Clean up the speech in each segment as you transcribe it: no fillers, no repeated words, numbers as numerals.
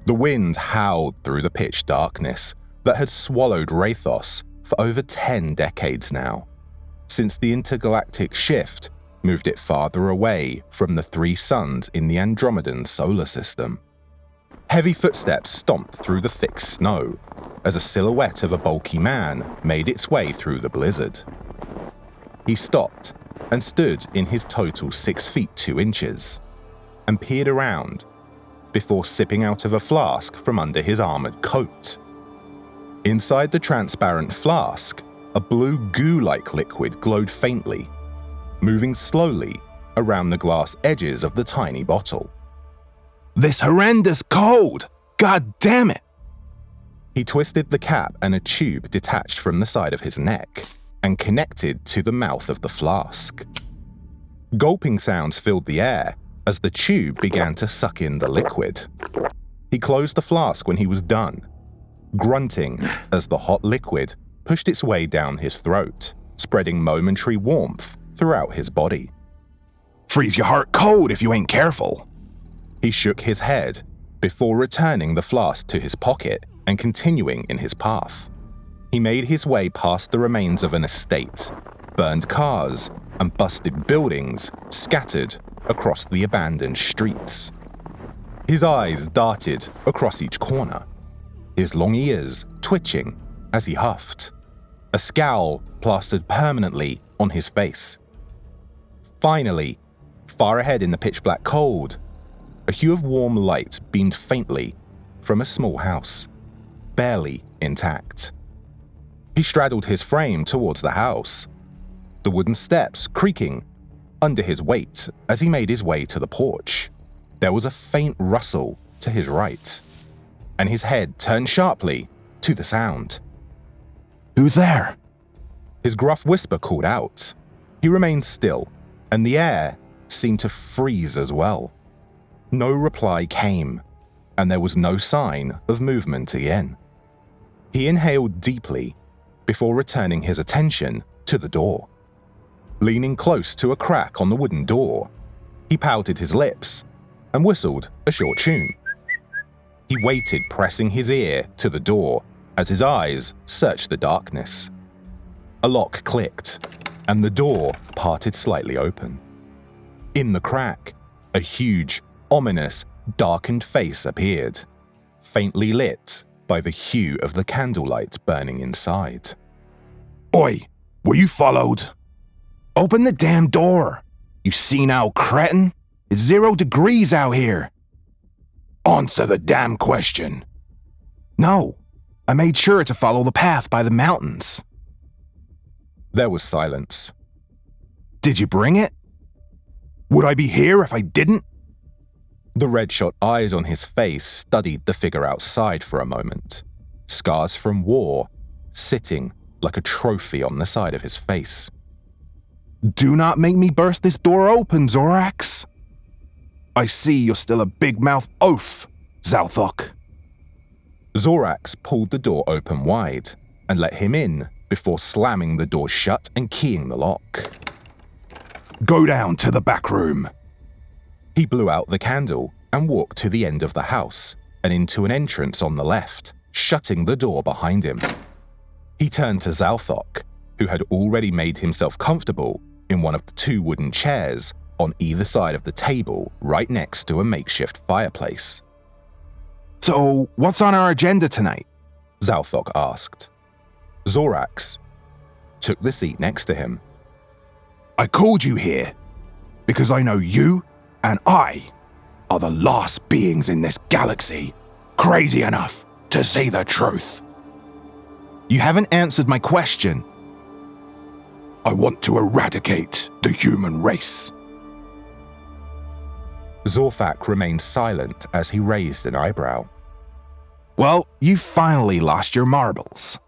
The wind howled through the pitch darkness that had swallowed Rathos for over 10 decades now, since the intergalactic shift moved it farther away from the 3 suns in the Andromedan solar system. Heavy footsteps stomped through the thick snow as a silhouette of a bulky man made its way through the blizzard. He stopped and stood in his total 6 feet 2 inches and peered around before sipping out of a flask from under his armored coat. Inside the transparent flask, a blue goo-like liquid glowed faintly, moving slowly around the glass edges of the tiny bottle. This horrendous cold! God damn it! He twisted the cap and a tube detached from the side of his neck and connected to the mouth of the flask. Gulping sounds filled the air as the tube began to suck in the liquid. He closed the flask when he was done, grunting as the hot liquid pushed its way down his throat, spreading momentary warmth throughout his body. Freeze your heart cold if you ain't careful. He shook his head before returning the flask to his pocket and continuing in his path. He made his way past the remains of an estate, burned cars, and busted buildings scattered across the abandoned streets. His eyes darted across each corner, his long ears twitching as he huffed, a scowl plastered permanently on his face. Finally, far ahead in the pitch-black cold, a hue of warm light beamed faintly from a small house, barely intact. He straddled his frame towards the house, the wooden steps creaking under his weight as he made his way to the porch. There was a faint rustle to his right, and his head turned sharply to the sound. Who's there? His gruff whisper called out. He remained still, and the air seemed to freeze as well. No reply came, and there was no sign of movement again. He inhaled deeply before returning his attention to the door. Leaning close to a crack on the wooden door, he pouted his lips and whistled a short tune. He waited, pressing his ear to the door as his eyes searched the darkness. A lock clicked, and the door parted slightly open. In the crack, a huge, ominous, darkened face appeared, faintly lit by the hue of the candlelight burning inside. Oi, were you followed? Open the damn door, you senile cretin. It's 0 degrees out here. Answer the damn question. No, I made sure to follow the path by the mountains. There was silence. Did you bring it? Would I be here if I didn't? The red-shot eyes on his face studied the figure outside for a moment, scars from war sitting like a trophy on the side of his face. Do not make me burst this door open, Zorax. I see you're still a big-mouth oaf, Zalthok. Zorax pulled the door open wide and let him in before slamming the door shut and keying the lock. Go down to the back room. He blew out the candle and walked to the end of the house and into an entrance on the left, shutting the door behind him. He turned to Zalthok, who had already made himself comfortable in one of the 2 wooden chairs on either side of the table right next to a makeshift fireplace. So, what's on our agenda tonight? Zalthok asked. Zorax took the seat next to him. I called you here because I know you and I are the last beings in this galaxy crazy enough to see the truth. You haven't answered my question. I want to eradicate the human race. Zorfak remained silent as he raised an eyebrow. Well, you finally lost your marbles.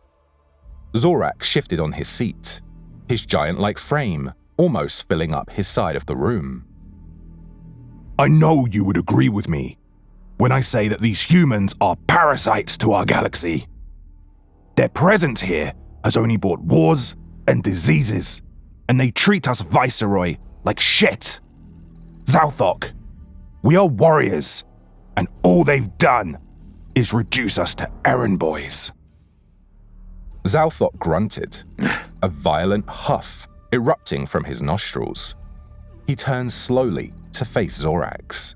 Zorak shifted on his seat, his giant-like frame almost filling up his side of the room. I know you would agree with me when I say that these humans are parasites to our galaxy. Their presence here has only brought wars and diseases, and they treat us Viceroy like shit. Zalthok, we are warriors, and all they've done is reduce us to errand boys. Zalthok grunted, a violent huff erupting from his nostrils. He turned slowly to face Zorax.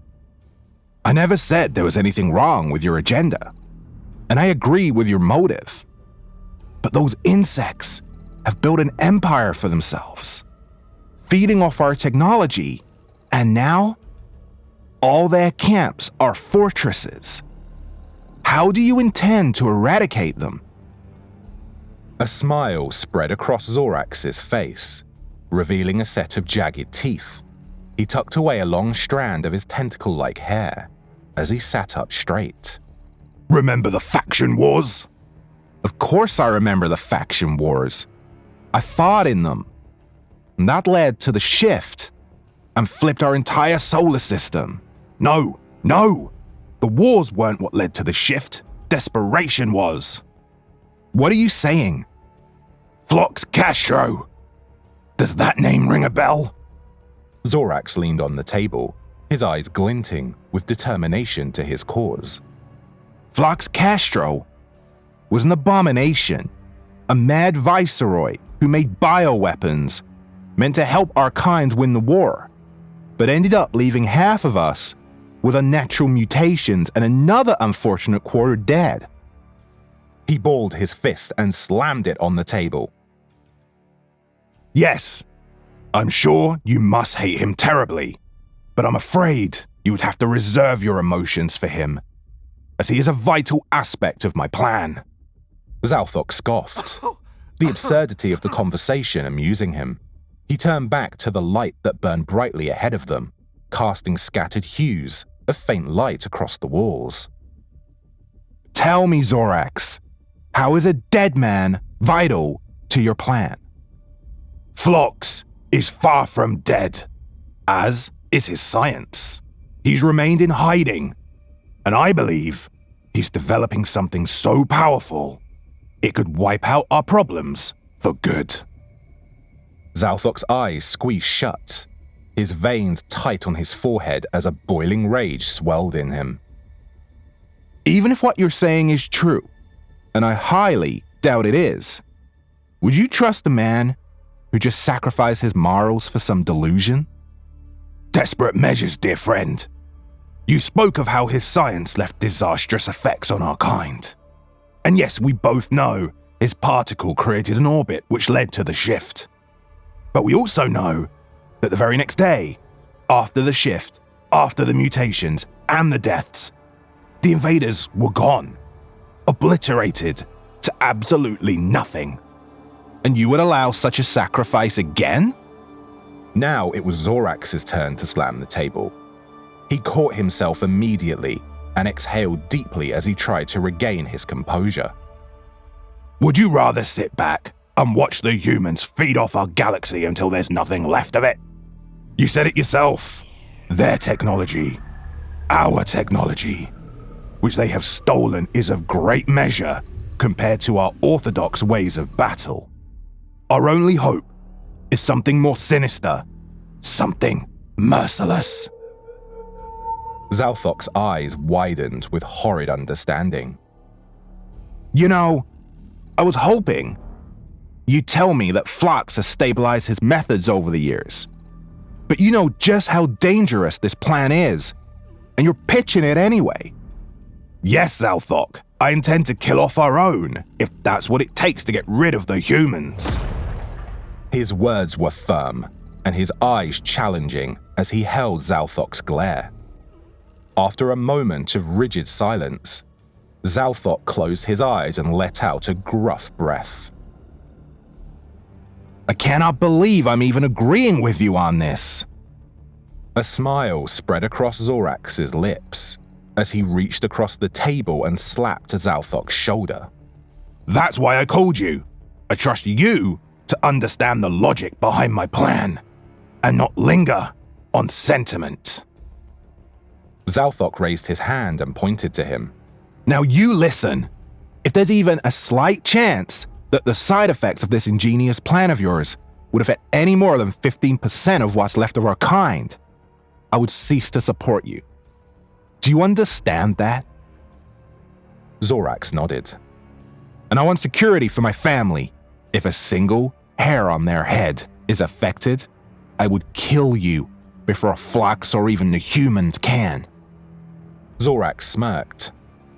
I never said there was anything wrong with your agenda, and I agree with your motive. But those insects have built an empire for themselves, feeding off our technology, and now all their camps are fortresses. How do you intend to eradicate them? A smile spread across Zorax's face, revealing a set of jagged teeth. He tucked away a long strand of his tentacle-like hair as he sat up straight. Remember the faction wars? Of course I remember the faction wars. I fought in them. And that led to the shift and flipped our entire solar system. No. The wars weren't what led to the shift. Desperation was. What are you saying? Phlox Castro. Does that name ring a bell? Zorax leaned on the table, his eyes glinting with determination to his cause. Phlox Castro was an abomination, a mad viceroy who made bioweapons meant to help our kind win the war, but ended up leaving half of us with unnatural mutations and another unfortunate quarter dead. He balled his fist and slammed it on the table. Yes, I'm sure you must hate him terribly, but I'm afraid you would have to reserve your emotions for him, as he is a vital aspect of my plan. Zalthok scoffed, the absurdity of the conversation amusing him. He turned back to the light that burned brightly ahead of them, casting scattered hues of faint light across the walls. Tell me, Zorax, how is a dead man vital to your plan? Phlox is far from dead, as is his science. He's remained in hiding, and I believe he's developing something so powerful it could wipe out our problems for good. Zalthok's eyes squeezed shut, his veins tight on his forehead as a boiling rage swelled in him. Even if what you're saying is true, and I highly doubt it is, would you trust a man who just sacrificed his morals for some delusion? Desperate measures, dear friend. You spoke of how his science left disastrous effects on our kind. And yes, we both know his particle created an orbit which led to the shift. But we also know that the very next day, after the shift, after the mutations and the deaths, the invaders were gone, obliterated to absolutely nothing. And you would allow such a sacrifice again? Now it was Zorax's turn to slam the table. He caught himself immediately and exhaled deeply as he tried to regain his composure. Would you rather sit back and watch the humans feed off our galaxy until there's nothing left of it? You said it yourself. Their technology, our technology, which they have stolen, is of great measure compared to our orthodox ways of battle. Our only hope is something more sinister, something merciless. Zalthok's eyes widened with horrid understanding. You know, I was hoping you'd tell me that Phlox has stabilized his methods over the years. But you know just how dangerous this plan is, and you're pitching it anyway. Yes, Zalthok, I intend to kill off our own, if that's what it takes to get rid of the humans. His words were firm, and his eyes challenging as he held Zalthok's glare. After a moment of rigid silence, Zalthok closed his eyes and let out a gruff breath. I cannot believe I'm even agreeing with you on this. A smile spread across Zorax's lips as he reached across the table and slapped Zalthok's shoulder. That's why I called you. I trust you to understand the logic behind my plan and not linger on sentiment. Zalthok raised his hand and pointed to him. Now you listen. If there's even a slight chance that the side effects of this ingenious plan of yours would affect any more than 15% of what's left of our kind, I would cease to support you. Do you understand that? Zorax nodded. And I want security for my family. If a single hair on their head is affected, I would kill you before Phlox or even the humans can. Zorax smirked,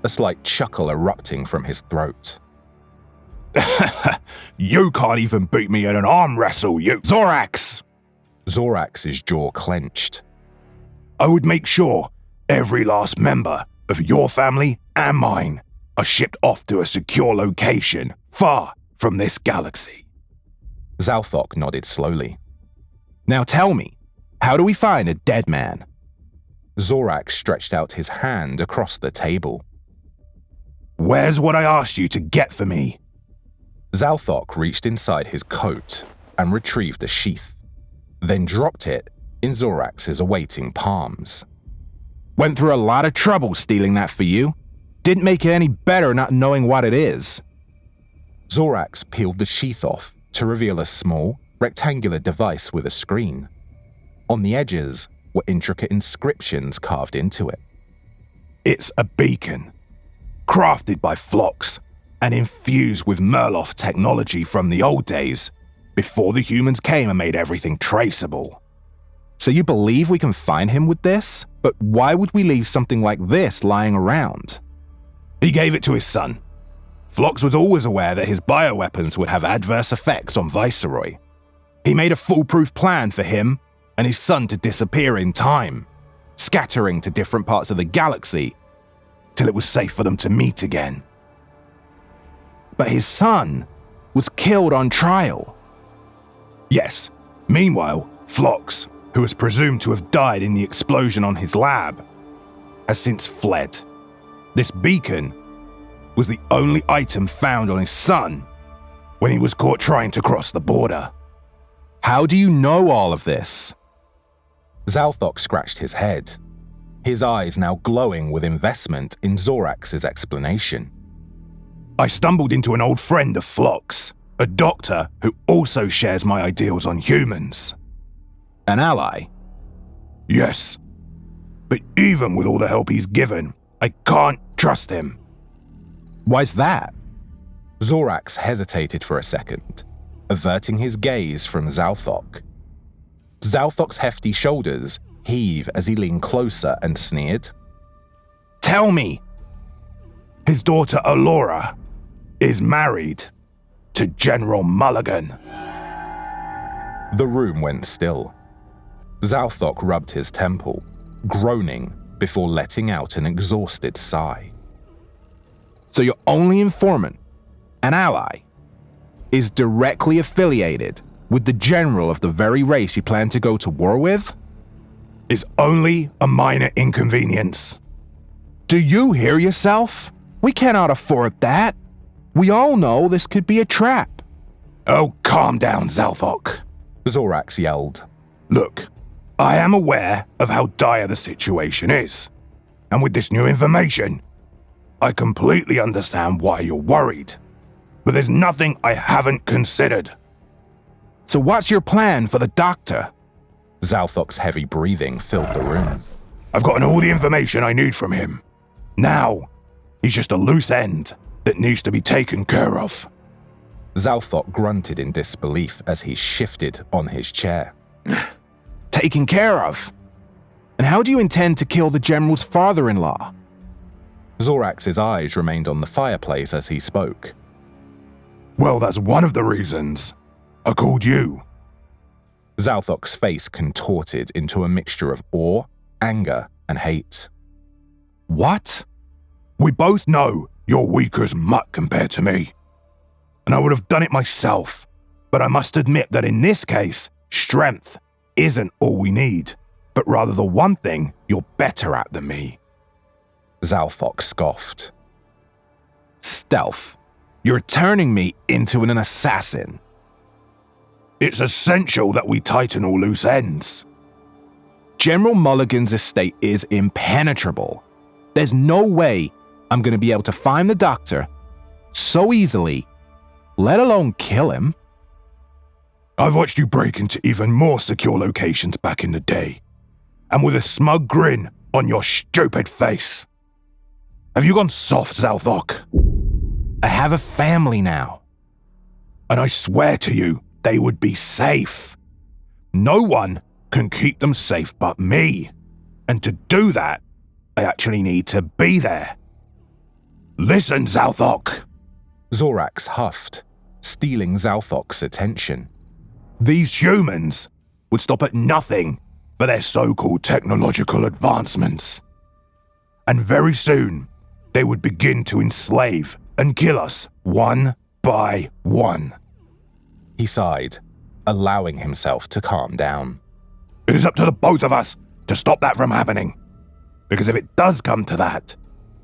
a slight chuckle erupting from his throat. You can't even beat me in an arm wrestle, you Zorax! Zorax's jaw clenched. I would make sure every last member of your family and mine are shipped off to a secure location far from this galaxy. Zalthok nodded slowly. Now tell me, how do we find a dead man? Zorax stretched out his hand across the table. Where's what I asked you to get for me? Zalthok reached inside his coat and retrieved a sheath, then dropped it in Zorax's awaiting palms. Went through a lot of trouble stealing that for you. Didn't make it any better not knowing what it is. Zorax peeled the sheath off to reveal a small, rectangular device with a screen. On the edges were intricate inscriptions carved into it. It's a beacon, crafted by Phlox and infused with Murloc technology from the old days, before the humans came and made everything traceable. So you believe we can find him with this? But why would we leave something like this lying around? He gave it to his son. Phlox was always aware that his bioweapons would have adverse effects on Viceroy. He made a foolproof plan for him and his son to disappear in time, scattering to different parts of the galaxy till it was safe for them to meet again. But his son was killed on trial. Yes, meanwhile, Phlox, who is presumed to have died in the explosion on his lab, has since fled. This beacon was the only item found on his son when he was caught trying to cross the border. How do you know all of this? Zalthok scratched his head, his eyes now glowing with investment in Zorax's explanation. I stumbled into an old friend of Phlox, a doctor who also shares my ideals on humans. An ally? Yes. But even with all the help he's given, I can't trust him. Why's that? Zorax hesitated for a second, averting his gaze from Zalthok. Zalthok's hefty shoulders heave as he leaned closer and sneered. Tell me! His daughter Allura is married to General Mulligan. The room went still. Zalthok rubbed his temple, groaning before letting out an exhausted sigh. So your only informant, an ally, is directly affiliated with the general of the very race you plan to go to war with? Is only a minor inconvenience. Do you hear yourself? We cannot afford that. We all know this could be a trap. Oh, calm down, Zalthok, Zorax yelled. Look, I am aware of how dire the situation is. And with this new information, I completely understand why you're worried. But there's nothing I haven't considered. So what's your plan for the doctor? Zalthok's heavy breathing filled the room. I've gotten all the information I need from him. Now, he's just a loose end that needs to be taken care of. Zalthok grunted in disbelief as he shifted on his chair. Taken care of? And how do you intend to kill the general's father-in-law? Zorax's eyes remained on the fireplace as he spoke. Well, that's one of the reasons I called you. Zalthok's face contorted into a mixture of awe, anger, and hate. What? We both know you're weak as muck compared to me. And I would have done it myself, but I must admit that in this case, strength isn't all we need, but rather the one thing you're better at than me. Zalthok scoffed. Stealth. You're turning me into an assassin. It's essential that we tighten all loose ends. General Mulligan's estate is impenetrable. There's no way I'm going to be able to find the doctor so easily, let alone kill him. I've watched you break into even more secure locations back in the day, and with a smug grin on your stupid face. Have you gone soft, Zalthok? I have a family now. And I swear to you, they would be safe. No one can keep them safe but me. And to do that, I actually need to be there. Listen, Zalthok. Zorax huffed, stealing Zalthok's attention. These humans would stop at nothing for their so-called technological advancements. And very soon, they would begin to enslave and kill us one by one. He sighed, allowing himself to calm down. It is up to the both of us to stop that from happening. Because if it does come to that,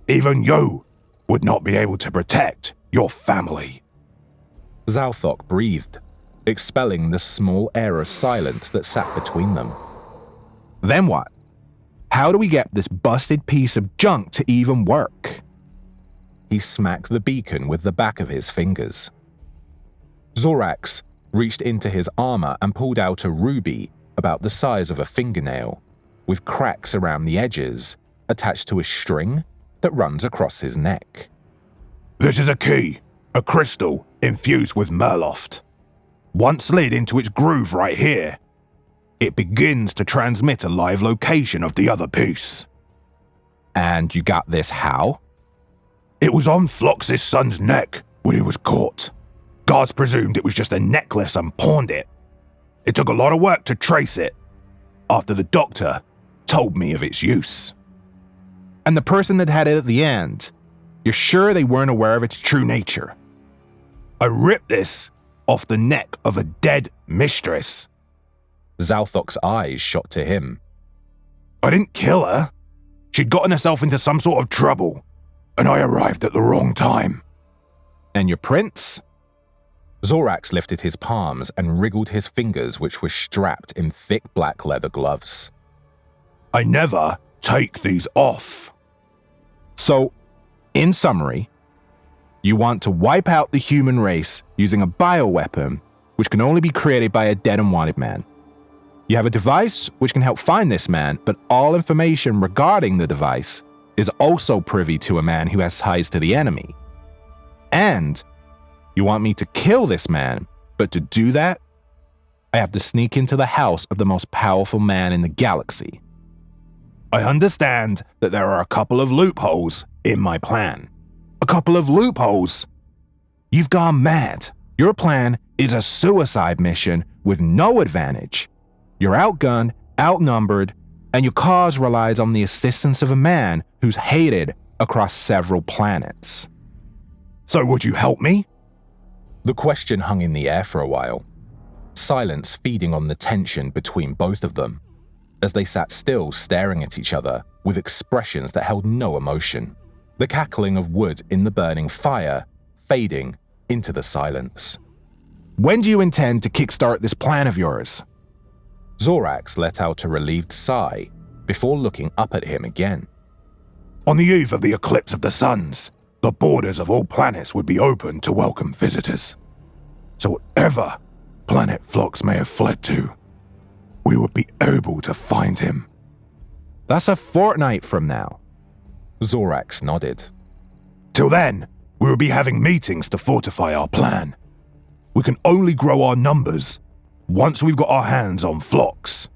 even you would not be able to protect your family. Zalthok breathed, expelling the small air of silence that sat between them. Then what? How do we get this busted piece of junk to even work? He smacked the beacon with the back of his fingers. Zorax reached into his armor and pulled out a ruby about the size of a fingernail, with cracks around the edges attached to a string that runs across his neck. This is a key, a crystal infused with Merloft. Once slid into its groove right here, it begins to transmit a live location of the other piece. And you got this how? It was on Phlox's son's neck when he was caught. Guards presumed it was just a necklace and pawned it. It took a lot of work to trace it, after the doctor told me of its use. And the person that had it at the end, you're sure they weren't aware of its true nature? I ripped this off the neck of a dead mistress. Zalthok's eyes shot to him. I didn't kill her. She'd gotten herself into some sort of trouble, and I arrived at the wrong time. And your prince? Zorax lifted his palms and wriggled his fingers, which were strapped in thick black leather gloves. I never take these off. So, in summary, you want to wipe out the human race using a bioweapon which can only be created by a dead and wanted man. You have a device which can help find this man, but all information regarding the device is also privy to a man who has ties to the enemy. And you want me to kill this man, but to do that, I have to sneak into the house of the most powerful man in the galaxy. I understand that there are a couple of loopholes in my plan. A couple of loopholes? You've gone mad. Your plan is a suicide mission with no advantage. You're outgunned, outnumbered, and your cause relies on the assistance of a man who's hated across several planets. So would you help me? The question hung in the air for a while, silence feeding on the tension between both of them, as they sat still staring at each other with expressions that held no emotion, the cackling of wood in the burning fire fading into the silence. When do you intend to kickstart this plan of yours? Zorax let out a relieved sigh before looking up at him again. On the eve of the eclipse of the suns, the borders of all planets would be open to welcome visitors. So whatever planet Phlox may have fled to, we would be able to find him. That's a fortnight from now. Zorax nodded. Till then, we will be having meetings to fortify our plan. We can only grow our numbers once we've got our hands on Phlox.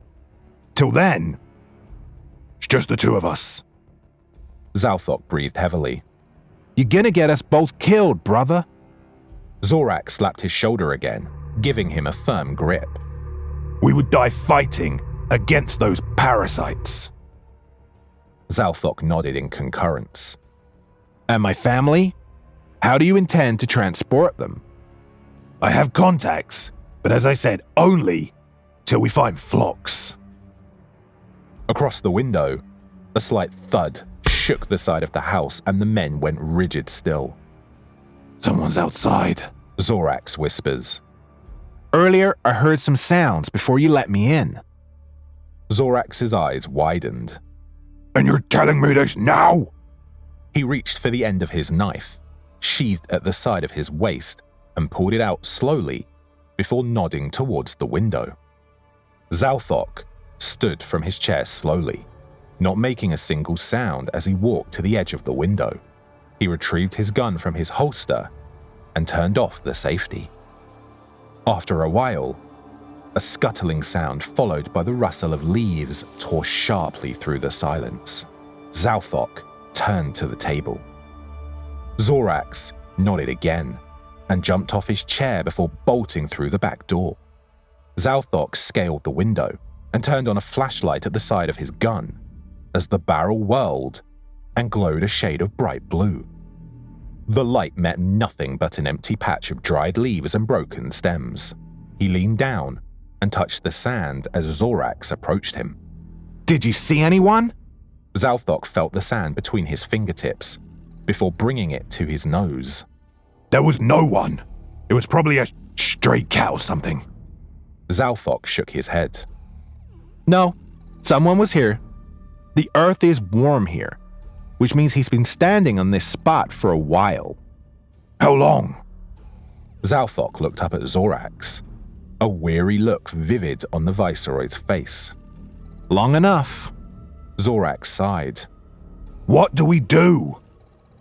Till then, it's just the two of us. Zalthok breathed heavily. You're gonna get us both killed, brother. Zorax slapped his shoulder again, giving him a firm grip. We would die fighting against those parasites. Zalthok nodded in concurrence. And my family? How do you intend to transport them? I have contacts, but as I said, only till we find Phlox. Across the window, a slight thud shook the side of the house and the men went rigid still. Someone's outside, Zorax whispers. Earlier, I heard some sounds before you let me in. Zorax's eyes widened. And you're telling me this now? He reached for the end of his knife, sheathed at the side of his waist, and pulled it out slowly before nodding towards the window. Zalthok stood from his chair slowly, not making a single sound as he walked to the edge of the window. He retrieved his gun from his holster and turned off the safety. After a while, a scuttling sound followed by the rustle of leaves tore sharply through the silence. Zalthok turned to the table. Zorax nodded again and jumped off his chair before bolting through the back door. Zalthok scaled the window and turned on a flashlight at the side of his gun as the barrel whirled and glowed a shade of bright blue. The light met nothing but an empty patch of dried leaves and broken stems. He leaned down and touched the sand as Zorax approached him. Did you see anyone? Zalthok felt the sand between his fingertips before bringing it to his nose. There was no one. It was probably a stray cat or something. Zalthok shook his head. No, someone was here. The earth is warm here, which means he's been standing on this spot for a while. How long? Zalthok looked up at Zorax, a weary look vivid on the Viceroy's face. Long enough. Zorax sighed. What do we do?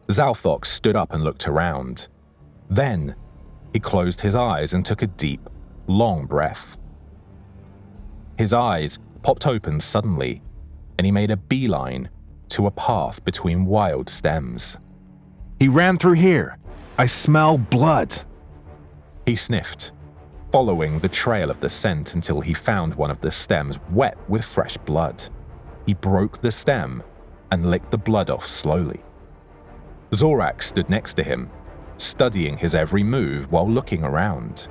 Zalthok stood up and looked around. Then, he closed his eyes and took a deep, long breath. His eyes popped open suddenly, and he made a beeline to a path between wild stems. He ran through here. I smell blood. He sniffed, following the trail of the scent until he found one of the stems wet with fresh blood. He broke the stem and licked the blood off slowly. Zorax stood next to him, studying his every move while looking around.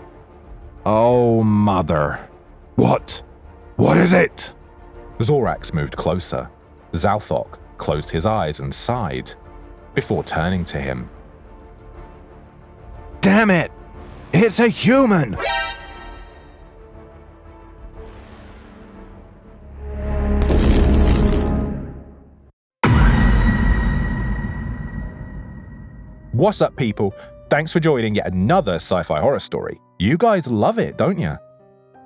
Oh, mother. What? What is it? Zorax moved closer. Zalthok closed his eyes and sighed before turning to him. Damn it! It's a human! What's up, people? Thanks for joining yet another sci-fi horror story. You guys love it, don't you?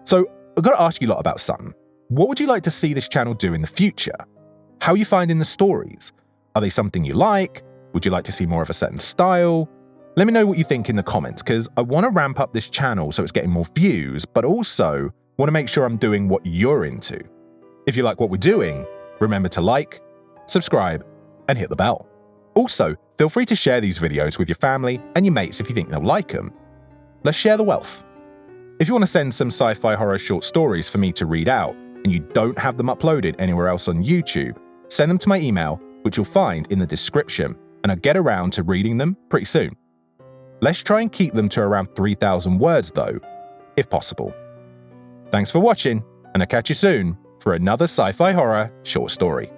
So, I've got to ask you a lot about something. What would you like to see this channel do in the future? How are you finding the stories? Are they something you like? Would you like to see more of a certain style? Let me know what you think in the comments, because I want to ramp up this channel so it's getting more views, but also want to make sure I'm doing what you're into. If you like what we're doing, remember to like, subscribe, and hit the bell. Also, feel free to share these videos with your family and your mates if you think they'll like them. Let's share the wealth. If you want to send some sci-fi horror short stories for me to read out and you don't have them uploaded anywhere else on YouTube, send them to my email, which you'll find in the description, and I'll get around to reading them pretty soon. Let's try and keep them to around 3,000 words though, if possible. Thanks for watching, and I'll catch you soon for another sci-fi horror short story.